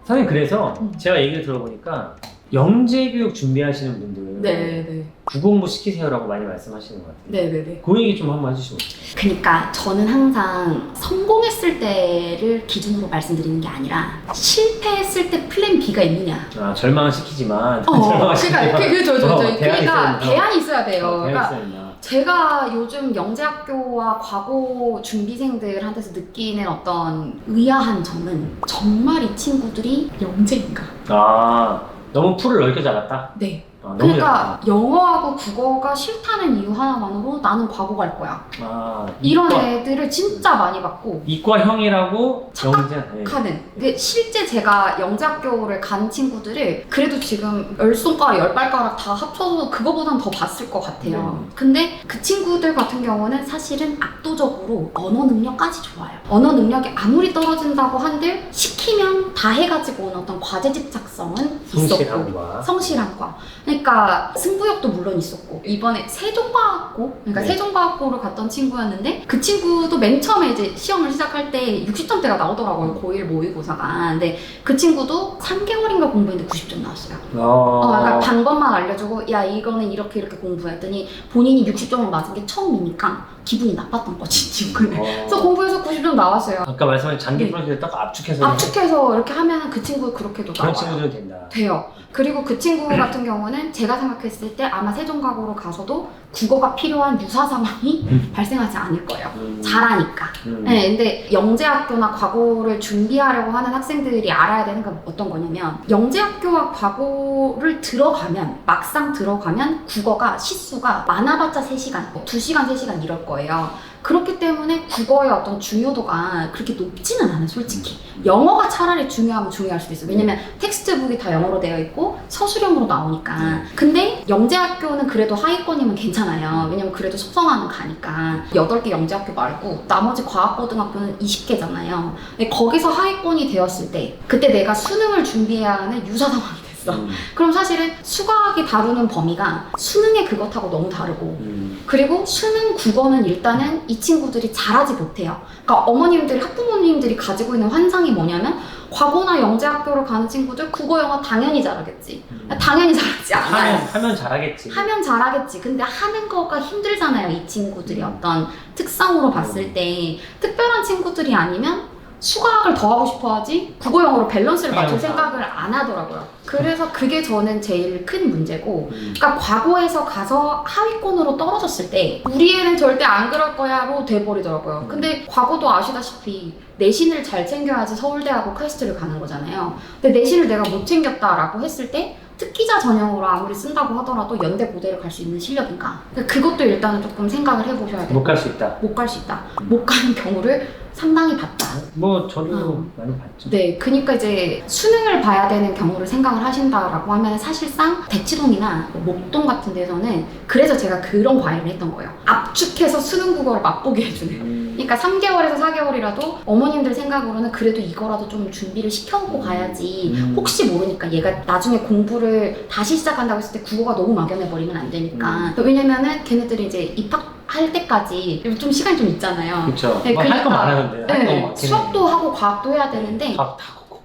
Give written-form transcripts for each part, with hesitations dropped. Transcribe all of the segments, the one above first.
선생님 그래서 제가 얘기를 들어보니까 영재교육 준비하시는 분들 네네. 국어공부 시키세요라고 많이 말씀하시는 것 같아요. 네네네. 그 얘기 좀 한번 해주시면. 그러니까 저는 항상 성공했을 때를 기준으로 말씀드리는 게 아니라 실패했을 때 플랜 B가 있느냐. 아, 절망을 시키지만 그러니까 그러니까 대안이 대안이 있어야 돼요. 대안이 그러니까 있어야 된다. 제가 요즘 영재학교와 과거 준비생들한테서 느끼는 어떤 의아한 점은 정말 이 친구들이 영재인가? 아, 너무 풀을 넓게 잡았다? 네. 아, 너무 그러니까 영어하고 국어가 싫다는 이유 하나만으로 나는 과거 갈 거야. 아, 이런 애들을 진짜 많이 봤고 이과형이라고 영재. 네. 하는. 근데 실제 제가 영재학교를 간 친구들을 그래도 지금 10손가락 10발가락 다 합쳐서 그거보단 더 봤을 것 같아요. 근데 그 친구들 같은 경우는 사실은 압도적으로 언어 능력까지 좋아요. 언어 능력이 아무리 떨어진다고 한들 시키면 다 해가지고 온 어떤 과제집 작성은 있었고 성실함과 그러니까 승부욕도 물론 있었고 이번에 세종과학고 그러니까 네. 세종과학고를 갔던 친구였는데 그 친구도 맨 처음에 이제 시험을 시작할 때 60점대가 나오더라고요. 고1 모의고사가. 근데 그 친구도 3개월인가 공부했는데 90점 나왔어요. 그러니까 방법만 알려주고 야 이거는 이렇게 공부했더니 본인이 60점을 맞은 게 처음이니까 기분이 나빴던 거지 지금. 그래서 공부해서 90점 나왔어요. 아까 말씀하신 장기 네. 프로젝트를 딱 압축해서 이렇게 하면 그 친구 그렇게도 그런 나와요. 친구들은 된다. 돼요. 그리고 그 친구 같은 경우는 제가 생각했을 때 아마 세종과고로 가서도 국어가 필요한 유사 상황이 발생하지 않을 거예요. 잘하니까. 네, 근데 영재학교나 과고를 준비하려고 하는 학생들이 알아야 되는 건 어떤 거냐면 영재학교와 과고를 들어가면 막상 들어가면 국어가 시수가 많아봤자 3시간, 2시간, 3시간 이럴 거예요. 그렇기 때문에 국어의 어떤 중요도가 그렇게 높지는 않아요, 솔직히. 영어가 차라리 중요하면 중요할 수도 있어요. 왜냐면 텍스트북이 다 영어로 되어 있고 서술형으로 나오니까. 근데 영재학교는 그래도 하위권이면 괜찮아요. 왜냐면 그래도 소성화는 가니까. 8개 영재학교 말고 나머지 과학고등학교는 20개잖아요. 근데 거기서 하위권이 되었을 때 그때 내가 수능을 준비해야 하는 유사 상황이 됐어. 그럼 사실은 수학이 다루는 범위가 수능의 그것하고 너무 다르고 그리고 수능 국어는 일단은 이 친구들이 잘하지 못해요. 그러니까 어머님들이 학부모님들이 가지고 있는 환상이 뭐냐면 과고나 영재학교를 가는 친구들 국어 영어 당연히 잘하겠지. 당연히 잘하지 않아요. 하면 잘하겠지. 하면 잘하겠지. 근데 하는 거가 힘들잖아요. 이 친구들이 어떤 특성으로 봤을 때 특별한 친구들이 아니면 수학을 더 하고 싶어 하지 국어 영어로 밸런스를 맞출 생각을 안 하더라고요. 그래서 그게 저는 제일 큰 문제고 그러니까 과거에서 가서 하위권으로 떨어졌을 때 우리 애는 절대 안 그럴 거야로 돼버리더라고요. 근데 과거도 아시다시피 내신을 잘 챙겨야지 서울대하고 카이스트를 가는 거잖아요. 근데 내신을 내가 못 챙겼다라고 했을 때 특기자 전형으로 아무리 쓴다고 하더라도 연대 고대를 갈 수 있는 실력인가? 그것도 일단은 조금 생각을 해보셔야 돼요. 못 갈 수 있다. 못 갈 수 있다. 못 가는 경우를 상당히 봤다. 뭐 저도 많이 봤죠. 네, 그러니까 이제 수능을 봐야 되는 경우를 생각을 하신다라고 하면 사실상 대치동이나 목동 같은 데서는 그래서 제가 그런 과외를 했던 거예요. 압축해서 수능 국어를 맛보게 해주는. 그러니까 3개월에서 4개월이라도 어머님들 생각으로는 그래도 이거라도 좀 준비를 시켜놓고 가야지 혹시 모르니까 얘가 나중에 공부를 다시 시작한다고 했을 때 국어가 너무 막연해버리면 안 되니까 왜냐면은 걔네들이 이제 입학할 때까지 좀 시간이 좀 있잖아요. 그렇죠. 네, 뭐 할 거 많았는데 네, 수학도 하고 과학도 해야 되는데 다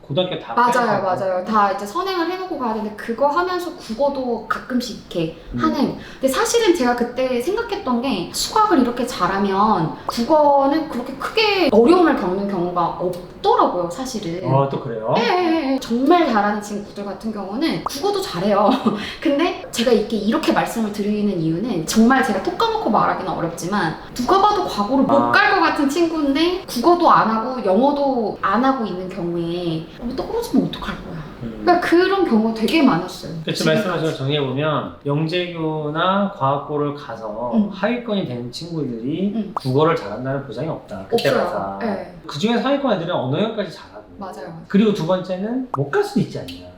고등학교 다 맞아요. 다 이제 선행을 해놓고 가야 되는데 그거 하면서 국어도 가끔씩 이렇게 하는. 근데 사실은 제가 그때 생각했던 게 수학을 이렇게 잘하면 국어는 그렇게 크게 어려움을 겪는 경우가 없더라고요, 사실은. 또 그래요? 네. 정말 잘하는 친구들 같은 경우는 국어도 잘해요. 근데 제가 이렇게 말씀을 드리는 이유는 정말 제가 톡 까놓고 말하기는 어렵지만 누가 봐도 과거를 못 갈 것 같은 친구인데 국어도 안 하고 영어도 안 하고 있는 경우에 떨어지면 어떡할 거야. 그러니까 그런 경우가 되게 많았어요. 그렇죠. 말씀하신 거 정리해보면 영재교나 과학고를 가서 하위권이 되는 친구들이 국어를 잘한다는 보장이 없다. 그때 없어요. 가서. 네. 그중에 하위권 애들은 언어형까지 잘하고. 맞아요. 그리고 두 번째는 못 갈 수도 있지 않냐.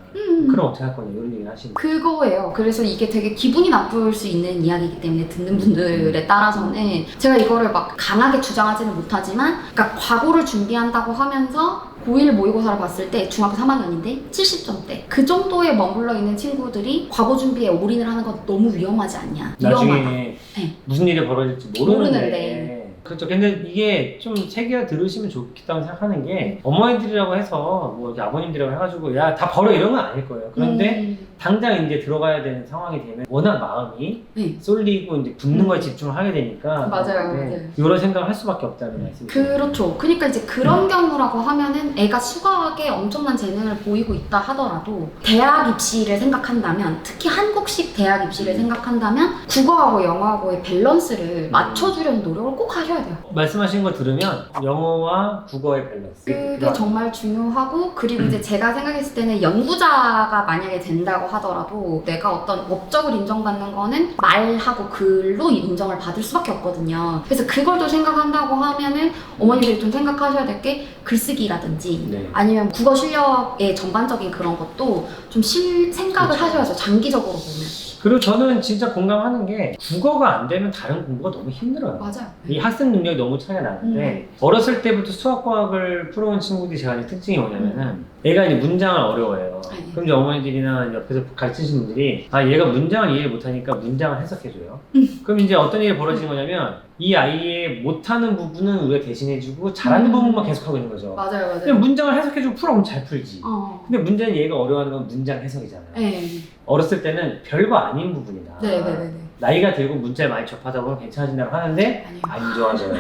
그럼 어떻게 할 거냐 이런 얘기를 하시는 거예요. 그거예요. 그래서 이게 되게 기분이 나쁠 수 있는 이야기이기 때문에 듣는 분들에 따라서는 제가 이거를 막 강하게 주장하지는 못하지만 그러니까 과거를 준비한다고 하면서 고1 모의고사를 봤을 때 중학교 3학년인데 70점대 그 정도에 머물러 있는 친구들이 과거 준비에 올인을 하는 건 너무 위험하지 않냐. 나중에 위험하다. 네. 무슨 일이 벌어질지 모르는데 그렇죠. 근데 이게 좀 새겨 들으시면 좋겠다고 생각하는 게 어머니들이라고 해서 뭐 이렇게 아버님들이라고 해가지고 야 다 버려 이런 건 아닐 거예요. 그런데 당장 이제 들어가야 되는 상황이 되면 워낙 마음이 쏠리고 이제 붙는 거에 집중을 하게 되니까 맞아요. 이런 생각을 할 수밖에 없다는 말씀이죠. 그렇죠. 그러니까 이제 그런 경우라고 하면은 애가 수학에 엄청난 재능을 보이고 있다 하더라도 대학 입시를 생각한다면, 특히 한국식 대학 입시를 생각한다면 국어하고 영어하고의 밸런스를 맞춰주려는 노력을 꼭 하셔야 돼요. 말씀하신 거 들으면 영어와 국어의 밸런스 그게 정말 중요하고, 그리고 이제 제가 생각했을 때는 연구자가 만약에 된다고 하더라도 내가 어떤 업적을 인정받는 거는 말하고 글로 인정을 받을 수밖에 없거든요. 그래서 그걸 또 생각한다고 하면은 어머니들이 좀 생각하셔야 될 게 글쓰기라든지 아니면 국어 실력의 전반적인 그런 것도 좀 생각을 하셔야죠. 장기적으로 보면. 그리고 저는 진짜 공감하는 게 국어가 안 되면 다른 공부가 너무 힘들어요. 맞아요. 이 학습 능력이 너무 차이가 나는데 어렸을 때부터 수학과학을 풀어온 친구들이 제가 이제 특징이 뭐냐면은 얘가 이제 문장을 어려워해요. 그럼 이제 어머니들이나 옆에서 가르치시는 분들이 아 얘가 문장을 이해 못하니까 문장을 해석해줘요. 그럼 이제 어떤 일이 벌어지는 거냐면 이 아이의 못하는 부분은 우리가 대신해주고 잘하는 부분만 계속하고 있는 거죠. 맞아요. 그냥 문장을 해석해주고 풀어오면 잘 풀지. 근데 문제는 얘가 어려워하는 건 문장 해석이잖아요. 네. 어렸을 때는 별거 아닌 부분이다. 네네네. 나이가 들고 문자를 많이 접하다 보면 괜찮아진다고 하는데 안 좋아져요.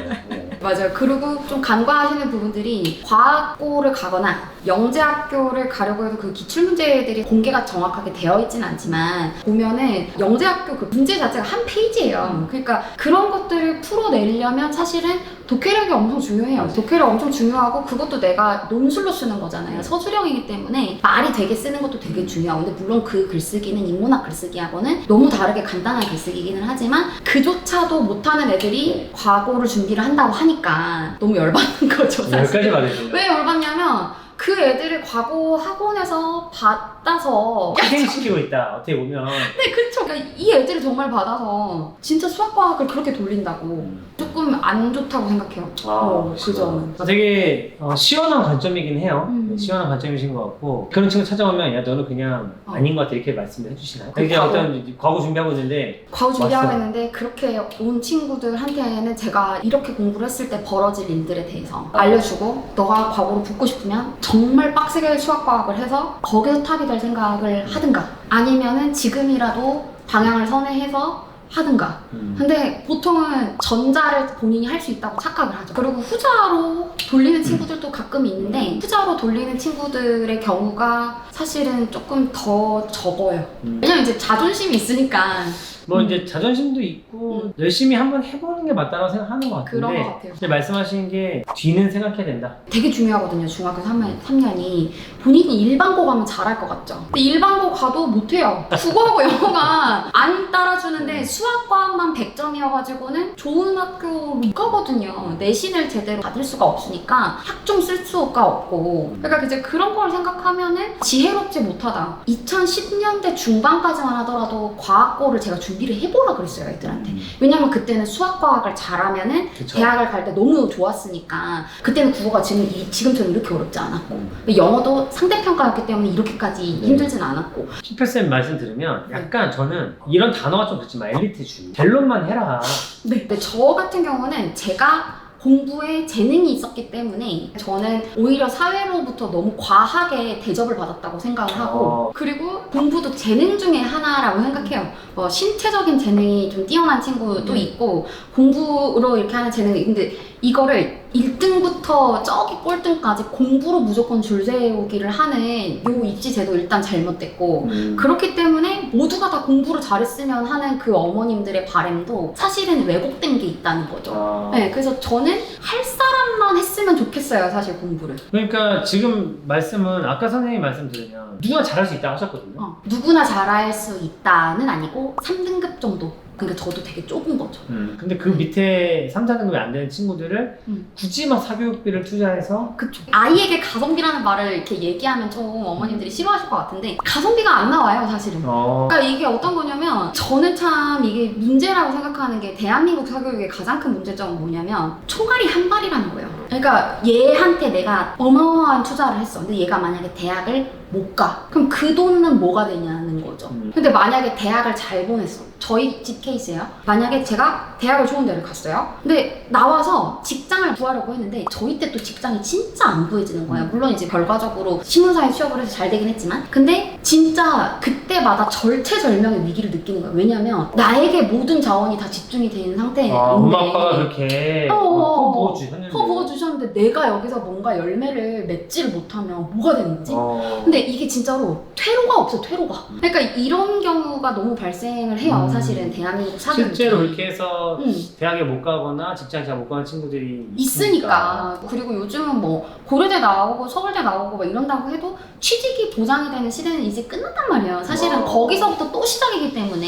맞아요. 그리고 좀 간과하시는 부분들이 과학고를 가거나 영재학교를 가려고 해도 그 기출문제들이 공개가 정확하게 되어 있진 않지만 보면은 영재학교 그 문제 자체가 한 페이지예요. 그러니까 그런 것들을 풀어내려면 사실은 독해력이 엄청 중요해요. 독해력 엄청 중요하고 그것도 내가 논술로 쓰는 거잖아요. 서술형이기 때문에 말이 되게 쓰는 것도 되게 중요하고, 근데 물론 그 글쓰기는 인문학 글쓰기하고는 너무 다르게 간단한 글쓰기이기는 하지만 그조차도 못하는 애들이 과거를 준비를 한다고 하니까 너무 열받는 거죠. 사실. 여기까지 말해주세요. 왜 열받냐면 그 애들을 과거 학원에서 받아서 희생시키고 있다. 어떻게 보면. 네, 그쵸. 그러니까 이 애들을 정말 받아서 진짜 수학과학을 그렇게 돌린다고 조금 안 좋다고 생각해요. 그 점은. 되게 시원한 관점이긴 해요. 시원한 관점이신 것 같고 그런 친구 찾아오면 야 너는 그냥 아닌 것 같아 이렇게 말씀을 해주시나요? 이제 어떤 과거 준비하고 있는데 과거 준비하고 있는데 그렇게 온 친구들한테는 제가 이렇게 공부를 했을 때 벌어질 일들에 대해서 알려주고 너가 과거로 붙고 싶으면 정말 빡세게 수학과학을 해서 거기서 탑이 될 생각을 하든가 아니면은 지금이라도 방향을 선회해서 하든가. 근데 보통은 전자를 본인이 할 수 있다고 착각을 하죠. 그리고 후자로 돌리는 친구들도 가끔 있는데 후자로 돌리는 친구들의 경우가 사실은 조금 더 적어요. 왜냐면 이제 자존심이 있으니까. 뭐 이제 자존심도 있고 열심히 한번 해보는 게 맞다고 생각하는 것 같은데 그런 것 같아요. 근데 말씀하신 게 뒤는 생각해야 된다. 되게 중요하거든요. 중학교 3년이 본인이 일반고 가면 잘할 것 같죠. 근데 일반고 가도 못해요. 국어하고 영어가 안 따라주는데 수학과학만 100점이어가지고는 좋은 학교 못 가거든요. 내신을 제대로 받을 수가 없으니까 학종 쓸 수가 없고. 그러니까 이제 그런 걸 생각하면은 지혜롭지 못하다. 2010년대 중반까지만 하더라도 과학고를 제가 준비를 해보라 그랬어요, 애들한테. 왜냐면 그때는 수학과학을 잘하면은 그쵸. 대학을 갈 때 너무 좋았으니까. 그때는 국어가 지금처럼 이렇게 어렵지 않았고 영어도 상대평가였기 때문에 이렇게까지 힘들진 않았고. 피플쌤 말씀 들으면 약간 저는 이런 단어가 좀 그렇지만 엘리트주의 젤론만 해라. 네. 근데 저 같은 경우는 제가 공부에 재능이 있었기 때문에 저는 오히려 사회로부터 너무 과하게 대접을 받았다고 생각을 하고 그리고 공부도 재능 중에 하나라고 생각해요. 신체적인 재능이 좀 뛰어난 친구도 있고 공부로 이렇게 하는 재능이 있는데 이거를 1등부터 저기 꼴등까지 공부로 무조건 줄 세우기를 하는 요 입시 제도 일단 잘못됐고 그렇기 때문에 모두가 다 공부를 잘했으면 하는 그 어머님들의 바람도 사실은 왜곡된 게 있다는 거죠. 네, 그래서 저는 할 사람만 했으면 좋겠어요, 사실 공부를. 그러니까 지금 말씀은 아까 선생님 말씀 들으면 누구나 잘할 수 있다고 하셨거든요. 누구나 잘할 수 있다는 아니고 3등급 정도. 그러니까 저도 되게 좁은 거죠. 근데 그 밑에 3, 4등급이 안 되는 친구들을 굳이 막 사교육비를 투자해서 그쵸. 아이에게 가성비라는 말을 이렇게 얘기하면 좀 어머님들이 싫어하실 것 같은데 가성비가 안 나와요, 사실은. 그러니까 이게 어떤 거냐면 저는 참 이게 문제라고 생각하는 게 대한민국 사교육의 가장 큰 문제점은 뭐냐면 총알이 한 발이라는 거예요. 그러니까 얘한테 내가 어마어마한 투자를 했어. 근데 얘가 만약에 대학을 못 가. 그럼 그 돈은 뭐가 되냐는 거죠. 근데 만약에 대학을 잘 보냈어. 저희 집 케이스예요. 만약에 제가 대학을 좋은 데를 갔어요. 근데 나와서 직장을 구하려고 했는데 저희 때 또 직장이 진짜 안 구해지는 거예요. 물론 이제 결과적으로 신문사에 취업을 해서 잘 되긴 했지만 근데 진짜 그때마다 절체절명의 위기를 느끼는 거예요. 왜냐면 나에게 모든 자원이 다 집중이 되는 상태인데 엄마 아빠가 그렇게 퍼부어주셨는데 내가 여기서 뭔가 열매를 맺지를 못하면 뭐가 되는지 근데 이게 진짜로 퇴로가 없어. 퇴로가. 그러니까 이런 경우가 너무 발생을 해요. 사실은 대한민국 사회 실제로 그렇게 해서 대학에 못 가거나 직장 잘 못 가는 친구들이 있으니까. 그리고 요즘은 뭐 고려대 나오고 서울대 나오고 막 이런다고 해도 취직이 보장이 되는 시대는 이제 끝났단 말이에요. 사실은 거기서부터 또 시작이기 때문에.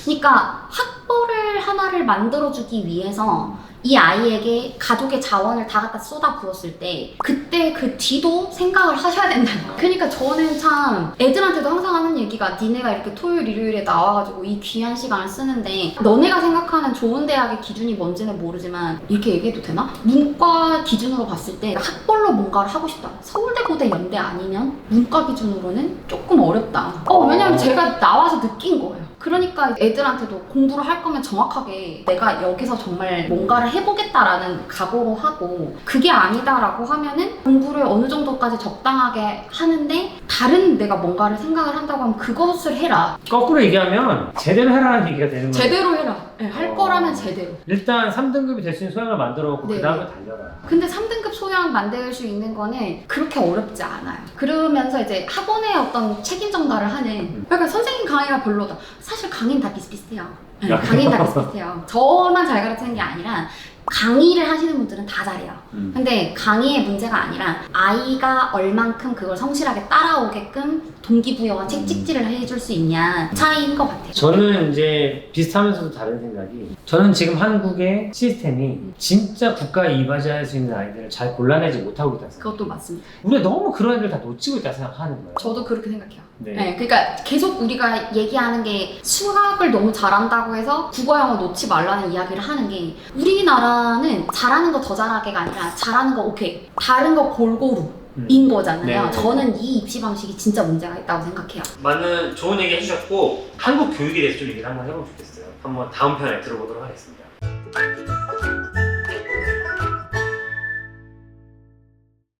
그러니까 학벌을 하나를 만들어주기 위해서 이 아이에게 가족의 자원을 다 갖다 쏟아 부었을 때 그때 그 뒤도 생각을 하셔야 된다는 거예요. 그러니까 저는 참 애들한테도 항상 하는 얘기가 니네가 이렇게 토요일 일요일에 나와가지고 이 귀한 시간을 쓰는데 너네가 생각하는 좋은 대학의 기준이 뭔지는 모르지만 이렇게 얘기해도 되나? 문과 기준으로 봤을 때 학벌로 뭔가를 하고 싶다. 서울대 고대 연대 아니면 문과 기준으로는 조금 어렵다. 왜냐면 제가 나와서 느낀 거예요. 그러니까 애들한테도 공부를 할 거면 정확하게 내가 여기서 정말 뭔가를 해보겠다라는 각오로 하고 그게 아니다라고 하면은 공부를 어느 정도까지 적당하게 하는데 다른 내가 뭔가를 생각을 한다고 하면 그것을 해라. 거꾸로 얘기하면 제대로 해라는 얘기가 되는 거예요. 제대로 해라. 네, 할 거라면 제대로. 일단 3등급이 될 수 있는 소양을 만들어 놓고 네. 그 다음에 달려라. 근데 3등급 소양 만들 수 있는 거는 그렇게 어렵지 않아요. 그러면서 이제 학원의 어떤 책임 전달을 하는 그러니까 선생님 강의가 별로다. 사실 강의는 다 비슷비슷해요. 네, 강의는 다 비슷비슷해요. 저만 잘 가르치는 게 아니라 강의를 하시는 분들은 다 잘해요. 근데 강의의 문제가 아니라 아이가 얼만큼 그걸 성실하게 따라오게끔 동기부여와 책찍질을 해줄 수 있냐 차이인 것 같아요. 저는 이제 비슷하면서도 다른 생각이 저는 지금 한국의 시스템이 진짜 국가에 이바지할 수 있는 아이들을 잘 골라내지 못하고 있다 생각해요. 그것도 맞습니다. 우리가 너무 그런 애들 다 놓치고 있다 생각하는 거예요. 저도 그렇게 생각해요. 네. 네, 그러니까 계속 우리가 얘기하는 게 수학을 너무 잘한다고 해서 국어 영어 놓지 말라는 이야기를 하는 게 우리나라는 잘하는 거 더 잘하게가 아니라 잘하는 거 오케이 다른 거 골고루 인 거잖아요. 네. 저는 이 입시 방식이 진짜 문제가 있다고 생각해요. 맞는 좋은 얘기 해주셨고 한국 교육에 대해서 좀 얘기를 한번 해보면 좋겠어요. 한번 다음 편에 들어보도록 하겠습니다.